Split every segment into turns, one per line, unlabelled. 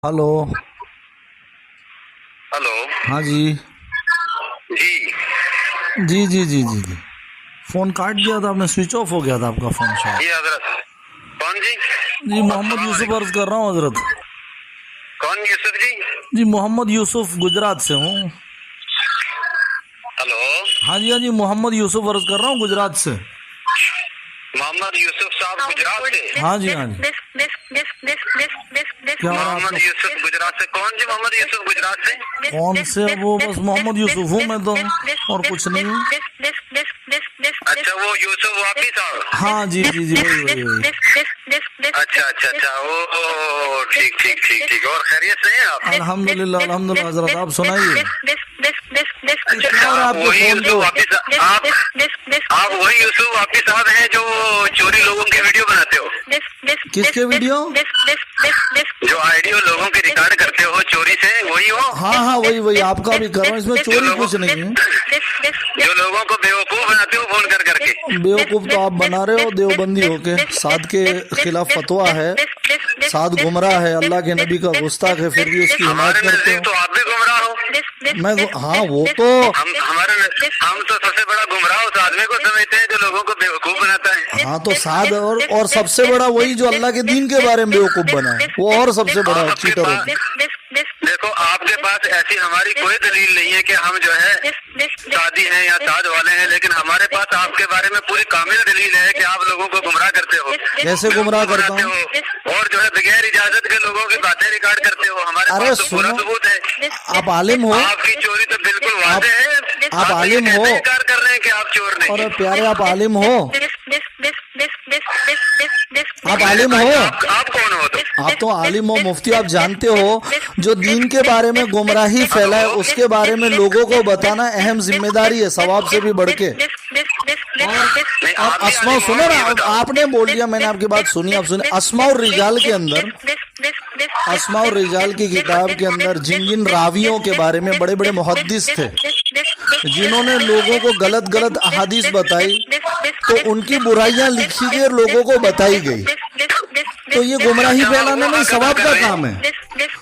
Hello.
Hello.
हाँ जी
जी
जी जी जी जी जी phone काट दिया था आपने, स्विच ऑफ हो गया था आपका फ़ोन शायद।
जी हजरत। कौन जी?
जी मोहम्मद यूसुफ अर्ज कर रहा हूँ हजरत।
कौन यूसुफ जी?
जी मोहम्मद यूसुफ गुजरात से हूँ।
हेलो।
हाँ जी मोहम्मद यूसुफ अर्ज कर रहा हूँ गुजरात से।
मोहम्मद यूसुफ साहब गुजरात से?
हाँ जी हाँ जी। क्या हो रहा है
मोहम्मद
आपको?
यूसुफ गुजरात से? कौन जी मोहम्मद यूसुफ गुजरात से?
कौन से? वो बस मोहम्मद यूसुफ हूँ मैं तो, और कुछ नहीं हूँ।
अच्छा, वो यूसुफ वापी साहब?
हाँ जी जी जी वही।
अच्छा अच्छा अच्छा, ओ ठीक ठीक ठीक ठीक। और खैरियत से हैं आप?
अल्हम्दुलिल्लाह अल्हम्दुलिल्लाह हजरत, आप सुनाइए।
अच्छा, आप वही यूसुफ वापी साहब, आप वही यूसुफ वापी साहब हैं जो चोरी लोगों की वीडियो बनाते हो?
किसके वीडियो?
जो आइडियो लोगों के रिकॉर्ड करते हो चोरी से, वही हो?
हाँ हाँ वही आपका भी कर रहा हूँ, इसमें चोरी कुछ नहीं है।
जो लोगों को बेवकूफ बनाते हो फोन कर करके।
बेवकूफ तो आप बना रहे हो देवबंदी होके। साद के खिलाफ फतवा है, साद गुमराह है, अल्लाह के नबी का गुस्ताख है, फिर भी उसकी हिमायत
हमारे
करते
नजदीक तो
हो।
आप भी गुमराह हो।
हाँ वो तो
हम तो सबसे बड़ा गुमराह उस आदमी को समझते हैं जो लोगों को बेवकूफ बनाता है।
हाँ तो साद और सबसे बड़ा वही जो अल्लाह के दीन के बारे में बेवकूफ बना है, वो और सबसे बड़ा
आपके
चीटर
पास,
होगा।
देखो आपके पास ऐसी हमारी कोई दलील नहीं है कि हम जो है शादी हैं या साद वाले हैं, लेकिन हमारे पास आपके बारे में पूरी कामिल दलील है कि आप लोगों को गुमराह करते हो।
कैसे गुमराह करता हूँ?
और जो है बगैर इजाजत के लोगों की बातें रिकॉर्ड करते हो। हमारे
अरे
पास तो पूरा
सुनो,
सबूत है।
आप आलिम हो?
आपकी चोरी तो बिल्कुल वाज़ेह है।
आप आलिम हो?
इनकार कर रहे हैं कि आप चोर नहीं।
और प्यारे आप आलिम हो? आप आलिम हो?
आप कौन हो? तो
आप तो आलिम हो, मुफ्ती, आप जानते हो जो दीन के बारे में गुमराही फैलाए उसके बारे में लोगों को बताना अहम जिम्मेदारी है, सवाब से भी बढ़ के। आप अस्मा सुनो ना, आपने बोल दिया, मैंने आपकी बात सुनी, आप सुने। अस्मा और रिजाल के अंदर, अस्मा और रिजाल की किताब के अंदर जिन जिन रावियों के बारे में बड़े बड़े मुहद्दिस थे जिन्होंने लोगों को गलत गलत अहादीस बताई, तो उनकी बुराइयां लिखी गई और लोगों को बताई गई। तो ये गुमराही फैलाना नहीं, सवाब का काम है।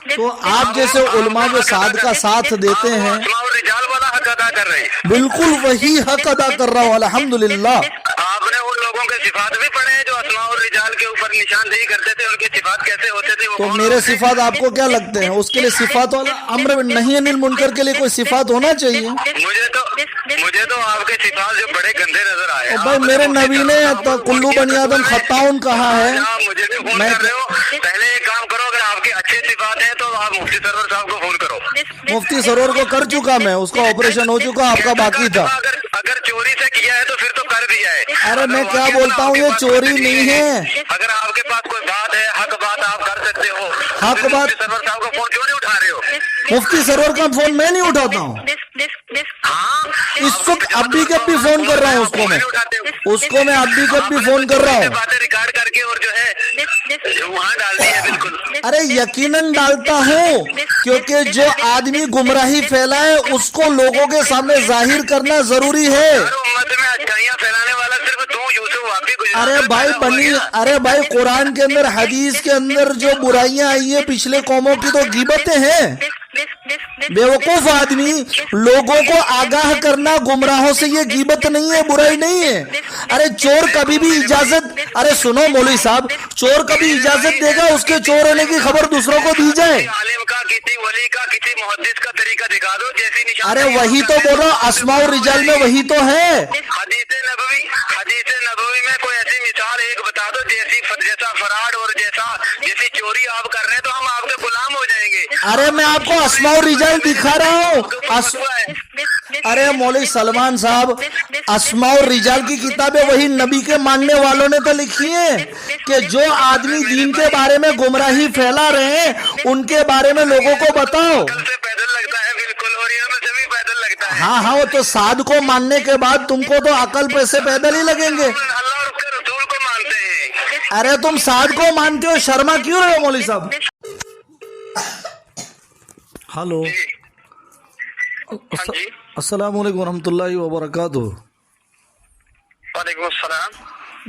तो आप जैसे उलमा जो साद का साथ देते हैं,
रिजाल वाला हक अदा कर रहे हैं।
बिल्कुल वही हक अदा कर रहा हूँ अल्हम्दुलिल्लाह।
आपने उन लोगों के सिफात भी पढ़े हैं जो अस्मा और रिजाल के ऊपर निशानदेही करते थे, उनके सिफात कैसे होते थे?
तो मेरे सिफात आपको क्या लगते हैं? उसके लिए सिफात वाला अम्र नहीं अनिल मुनकर के लिए कोई सिफात होना चाहिए।
मुझे तो आपके सिफात जो बड़े गंदे नजर आए।
और भाई मेरे नबी ने तो कुल्लू बनी आदम खताउन कहा है।
मुझे भी फोन कर रहे हो? पहले एक काम करो, अगर आपके अच्छे सिफात हैं तो आप मुफ्ती सरवर साहब को फोन करो।
मुफ्ती सरवर को कर चुका मैं, उसका ऑपरेशन हो चुका, आपका बाकी था।
अगर चोरी से किया है तो फिर तो कर दिया है।
अरे मैं क्या बोलता हूँ, ये चोरी नहीं है।
अगर आपके पास कोई बात है, हक बात आप कर सकते हो।
हक बात,
सरवर साहब का फोन क्यों नहीं उठा रहे हो?
मुफ्ती सरवर का फोन मैं नहीं उठाता हूँ। इस वक्त अभी के भी फोन कर रहा हूँ उसको मैं अभी के भी फोन कर रहा हूँ।
बातें रिकॉर्ड करके और जो है वहाँ डाल दी है। बिल्कुल।
अरे यकीनन डालता हूँ, क्योंकि जो आदमी गुमराही फैलाए उसको लोगों के सामने जाहिर करना जरूरी है।
उम्मत में अच्छाइयाँ फैलाने वाला सिर्फ तू यूसुफ वापी गुजरात।
अरे भाई बनी, अरे भाई कुरान के अंदर, हदीस के अंदर जो बुराइयां आई है पिछले कौमों की, तो गीबतें हैं। बेवकूफ आदमी लोगों को आगाह करना गुमराहों से, ये गीबत नहीं है, बुराई नहीं है। अरे चोर कभी भी इजाजत, अरे सुनो मौलवी साहब, चोर कभी इजाजत देगा उसके चोर होने की खबर दूसरों को दी जाए?
आलिम का, किसी वली का, किसी मुहद्दिस का तरीका दिखा दो जैसी निशान।
अरे वही तो बोल रहा हूँ, अस्मा और रिजाल में वही तो है।
हदीस नबवी में कोई ऐसी मिसाल एक बता दो जैसा फराड और जैसी चोरी आप कर रहे हैं, तो हम आपके गुलाम हो जाएंगे।
अरे मैं आपको अस्मा और रिजाल दिखा रहा हूँ। अरे मौलवी सलमान साहब, अस्मा और रिजाल की किताबें वही नबी के मानने वालों ने तो लिखी है कि जो आदमी दीन के बारे में गुमराही फैला रहे हैं उनके बारे में लोगों को बताओ।
पैदल लगता है बिल्कुल, और ये सभी पैदल लगता है।
हाँ वो तो साद को मानने के बाद तुमको तो अकल पे से पैदल ही लगेंगे।
अल्लाह और उसके रसूल को मानते हैं।
अरे तुम साद को मानते हो, शर्मा क्यों रहे हो मौलवी साहब? हेलो, अस्सलाम वालेकुम रहमतुल्लाहि व बरकातुहू।
वालेकुम अस्सलाम।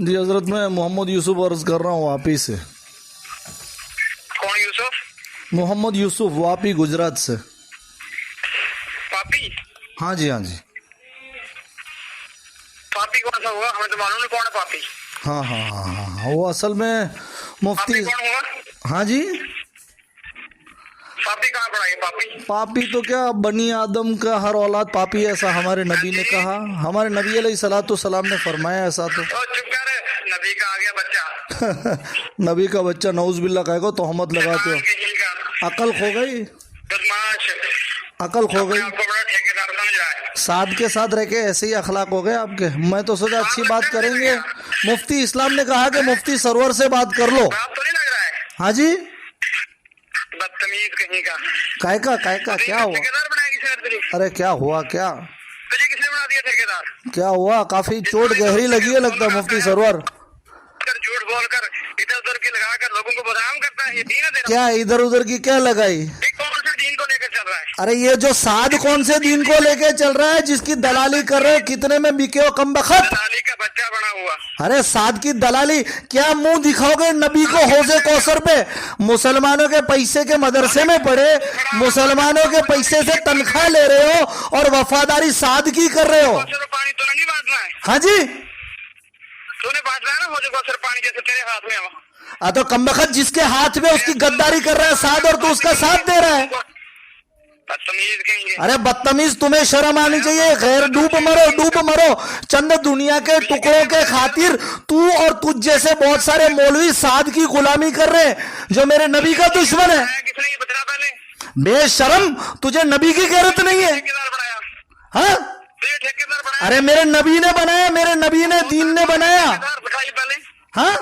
जी हजरत, मैं मोहम्मद यूसुफ अर्ज कर रहा हूँ वापी से।
कौन यूसुफ?
मोहम्मद यूसुफ वापी गुजरात से।
पापी
हाँ जी, हाँ जी,
पापी कौन सा हुआ? हमें तो मालूम नहीं कौन है पापी।
हाँ हाँ हाँ हाँ हाँ, वो असल में
पापी
मुफ्ती।
कौन हुआ?
हाँ जी,
पापी कहाँ पड़ा ये पापी?
पापी तो क्या, बनी आदम का हर औलाद पापी है, ऐसा हमारे नबी ने कहा, हमारे नबी अलैहिस्सलातु सलाम ने फरमाया ऐसा। तो
चुप कर, नबी का आ गया बच्चा।
नबी का बच्चा नौज बिल्ला कहेगा, तोहमत लगाते हो।
किसी का
अकल खो गई,
बदमाश,
अकल खो गई।
आपको बड़ा ठेकेदार समझ रहा है।
साद के साथ रह के ऐसे ही अखलाक हो गए आपके। मैं तो सोचा अच्छी बात करेंगे, मुफ्ती इस्लाम ने कहा कि मुफ्ती सरवर से बात कर लो।
बात तो नहीं लग रहा है?
हाँ जी,
बदतमीज कहीं का।
काय का क्या हुआ?
ठेकेदार बनाया किसी ने तुझे?
अरे क्या हुआ, क्या
तुझे किसने बना दिया ठेकेदार?
क्या हुआ? काफी चोट गहरी लगी है लगता है मुफ्ती सरवर।
झूठ बोलकर इधर उधर की लगाकर लोगों को बदनाम करता है, ये दीन है तेरा?
क्या इधर उधर की क्या लगाई?
ये कौन से दीन को लेकर चल रहा है?
अरे ये जो साद कौन से दीन को लेके चल रहा है, जिसकी दलाली कर रहे, कितने में बिके हो कम बखत?
दलाली का बच्चा बना हुआ।
अरे साद की दलाली क्या मुंह दिखाओगे नबी को हौजे कौसर पे? मुसलमानों के पैसे के मदरसे में पढ़े, मुसलमानों के पैसे से तनख्वाह ले रहे हो और वफादारी साद की कर रहे हो।
सिर्फ पानी तो नहीं बांटना है,
हाँ जी,
तूने बांटना है ना मुझे सिर्फ पानी, जैसे तेरे हाथ में है।
तो कम बखत जिसके हाथ में उसकी गद्दारी कर रहा है साद, और तू उसका साथ दे रहा है।
बदतमीज कहेंगे।
अरे बदतमीज, तुम्हें शर्म आनी चाहिए। खैर डूब मरो, डूब मरो। चंद दुनिया के टुकड़ों के खातिर तू और तुझ जैसे बहुत सारे मौलवी साद की गुलामी कर रहे हैं, जो मेरे नबी का दुश्मन है।
किसने ये बता पहले?
बेशरम, तुझे नबी की गैरत नहीं है?
ठेकेदार बनाया?
हाँ,
तुझे ठेकेदार बनाया?
अरे मेरे नबी ने बनाया, मेरे नबी ने, दीन ने बनाया।
ठेकेदार बताइए पहले,
हाँ,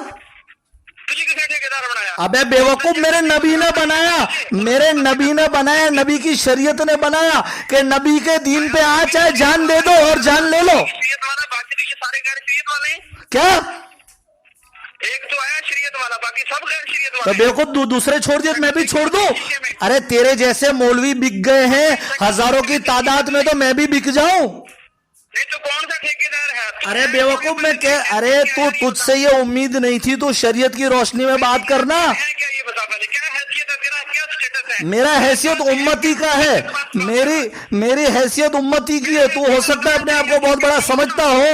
तुझे किसने ठेकेदार बनाया?
अबे बेवकूफ, मेरे नबी ने बनाया, मेरे नबी ने बनाया, नबी की शरीयत ने बनाया कि नबी के दीन पे आ चाहे जान दे दो और जान ले लो।
शरीयत वाला, बाकी तो ये सारे गैर शरीयत वाले हैं।
क्या?
एक तो आया शरीयत वाला, बाकी सब गैर शरीयत
तो
वाले।
बेवकूफ दूसरे छोड़ दिए, मैं भी छोड़ दूं? अरे तेरे जैसे मौलवी बिक गए हैं हजारों की तादाद में, तो मैं भी बिक जाऊं?
नहीं तो कौन सा ठेकेदार है?
अरे बेवकूफ, मैं कह, अरे तू, तुझसे ये उम्मीद नहीं थी, तू शरीयत की रोशनी में बात करना।
है क्या ये बता पहले, क्या हैसियत है तेरा, क्या स्टेटस है?
मेरा हैसियत उम्मती का है, मेरी हैसियत उम्मती की है। तू हो सकता है अपने आप को बहुत बड़ा समझता हो।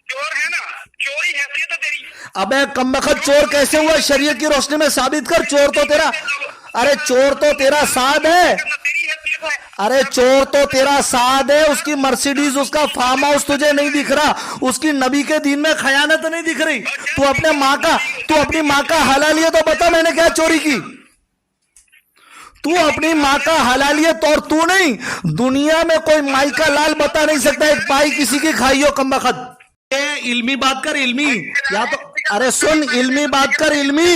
चोर है ना, चोरी हैसियत है तेरी।
अबे कमबख्त, चोर कैसे हुआ? शरीयत की रोशनी में साबित कर। चोर तो तेरा, अरे चोर तो तेरा साद है।
तेरी हैसियत है।
अरे चोर तो तेरा साद है, उसकी मर्सिडीज, उसका फार्म हाउस तुझे नहीं दिख रहा, उसकी नबी के दीन में खयानत नहीं दिख रही। तू अपनी माँ का हलालियत तो बता, मैंने क्या चोरी की? तू अपनी माँ का हलालियत, और तू नहीं, दुनिया में कोई माई का लाल बता नहीं सकता एक पाई किसी की खाई हो कमबख्त। इल्मी बात कर, इल्मी, या तो अरे सुन, इल्मी बात कर, इल्मी।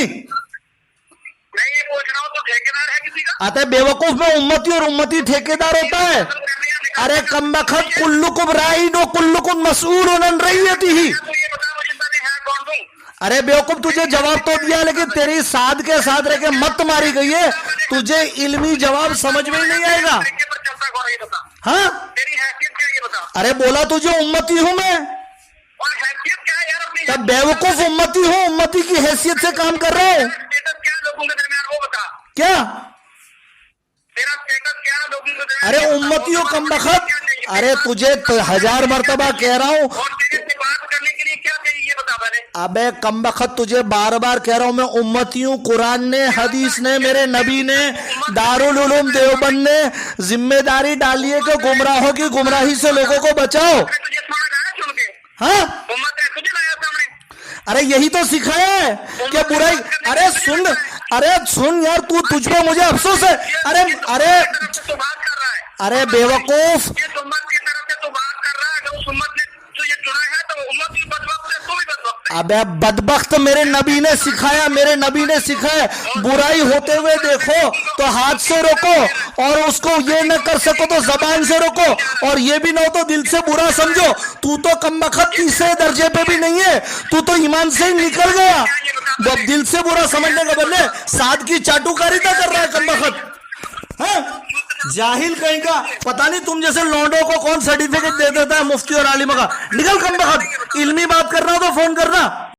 मैं ये पूछ रहा हूँ तो ठेकेदार है किसी का?
आते बेवकूफ में उम्मती और उम्मती ठेकेदार होता है। अरे कमबख्त, कुल्लुकुम राइन व कुल्लुकुम मसऊलुन अन रइयतिही।
तो ये बता मुझे पहले है कौन तू?
अरे बेवकूफ, तुझे जवाब तो दिया, लेकिन तेरी साद के साथ रह के मत मारी गई है, तुझे इल्मी जवाब समझ में ही नहीं आएगा।
तरीके पर चलता कौन है ये बता।
हाँ,
तेरी हैसियत क्या है ये बता।
अरे बोला तुझे उम्मती हूं मैं,
और हैसियत क्या है यार अपनी?
तब बेवकूफ उम्मती हूं, उम्मती की हैसियत से काम कर रहा हूं।
स्टेटस क्या है लोगों के दरमियान वो बता।
क्या?
तेरा स्टेटस क्या है लोगों के दरमियान?
अरे उम्मती हो कमबख्त, अरे तुझे तो 1000 मर्तबा कह रहा हूं।
और तेरे से बात करने के लिए क्या चाहिए ये बता पहले।
अबे कमबख्त, तुझे बार बार कह रहा हूं मैं उम्मती हूं। कुरान ने, हदीस ने, मेरे नबी ने, दारुल उलूम देवबंद ने जिम्मेदारी डाली है कि गुमराहों की गुमराही से लोगों को बचाओ।
तुझे सुना गया सुन के?
हाँ,
उम्मत है, तुझे लाया सामने।
अरे यही तो सिखाया है कि बुराई। अरे सुन यार, तुझ पे मुझे अफसोस है। अरे
तो बात कर रहा है।
अरे बेवकूफ,
ये उम्मत की तरफ से तो बात कर रहा है। अगर उस उम्मत ने तुझे चुना है तो उम्मत भी बदबख्त है, तू भी बदबख्त है।
अबे बदबख्त, मेरे नबी ने सिखाया, मेरे नबी ने सिखाया, बुराई होते हुए देखो तो हाथ से रोको, और उसको ये न कर सको तो जबान से रोको, और ये भी ना हो तो दिल से बुरा समझो। तू तो कमबख्त तीसरे दर्जे पे भी नहीं है, तू तो ईमान से ही निकल गया। वो दिल से बुरा समझने के बदले साद की चाटुकारिता कर रहा है कमबख्त। हाँ? जाहिल कहीं का, पता नहीं तुम जैसे लौंडों को कौन सर्टिफिकेट दे देता है मुफ्ती और आलिम का। निकल कमबख्त, इल्मी बात करना हो तो फोन करना।